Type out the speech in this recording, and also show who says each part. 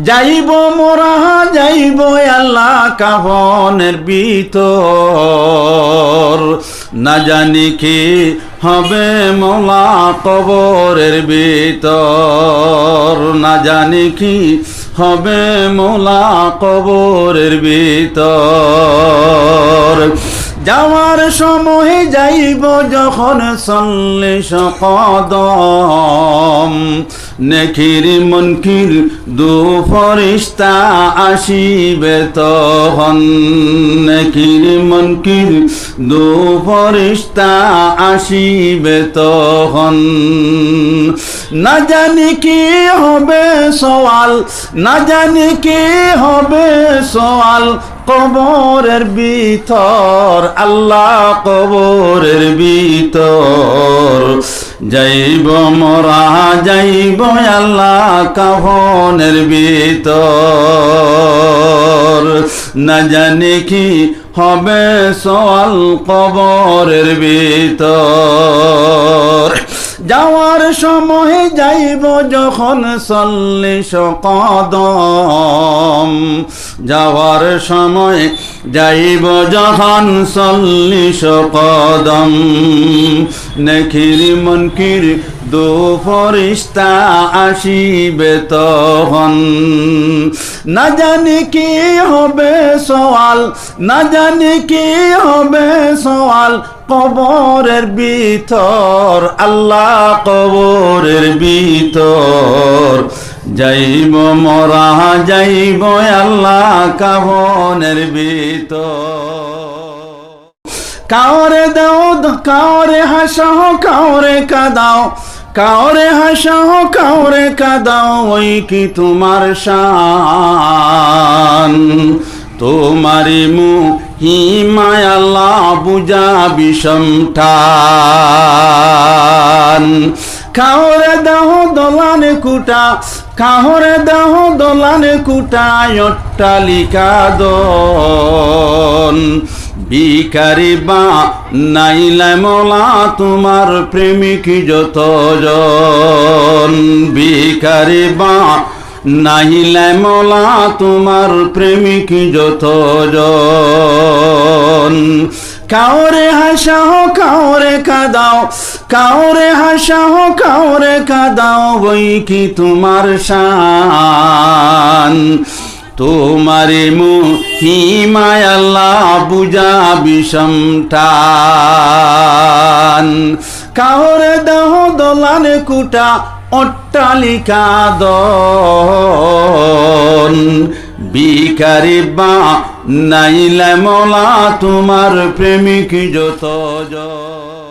Speaker 1: যাইব মোরা যাইব আল্লাহ কাফনের ভিতর, না জানি কি হবে মৌলা কবরের ভিতর, না জানি কি হবে মৌলা কবরের ভিতর। যাওয়ার সময় যাইব যখন 40 কদম, নেকির মুনকির দু ফেরেশতা আসিবে তখন, নেকির মুনকির দু ফেরেশতা আসিবে তখন। না জানি কি হবে সওয়াল, না জানি কি হবে সওয়াল কবরের ভিতর, আল্লাহ কবরের ভিতর। যাইব মোরা যাইব আল্লাহ কাফনের ভিতর, না জানি কি হবে সওয়াল কবরের ভিতর। যাওয়ার সময় যাইব যখন 40 কদম, যাওয়ার সময় যাইব যখন 40 কদম, নেকির মুনকির দু ফেরেশতা আসিবে তখন। না জানি কি হবে সওয়াল, না জানি কি হবে সওয়াল কবরের ভিতর, আল্লাহ কবরের ভিতর। যাইব মোরা যাইব আল্লাহ কাফনের ভিতর। কাউরে দাও কাউরে হাসাও কাউরে কাঁদাও, কাউরে হাসাও কাউরে কাঁদাও, ওই কি তোমার শান। তোমারি মহিমায় আল্লাহ বুঝা বিষম টান। কাউরে দাও দলানে কুটা, কাউরে দাও দলানে কুটা, অট্টালিকা দন। ভিখারি বা নাইলে মৌলা তোমার প্রেমিক যতজন, ভিখারি বা নাইলে মৌলা তোমার প্রেমিক যতজন। কাউরে হাসাও কাউরে কাঁদাও, কাউরে হাসাও কাউরে কাঁদাও, বই কি তোমার শান। তোমারি মহিমায় আল্লাহ বুঝা বিষম টান। কাউরে দাও দলানে কুটা, অট্টালিকা দন। ভিখারি বা নাইলে মৌলা তোমার প্রেমিক যতজন।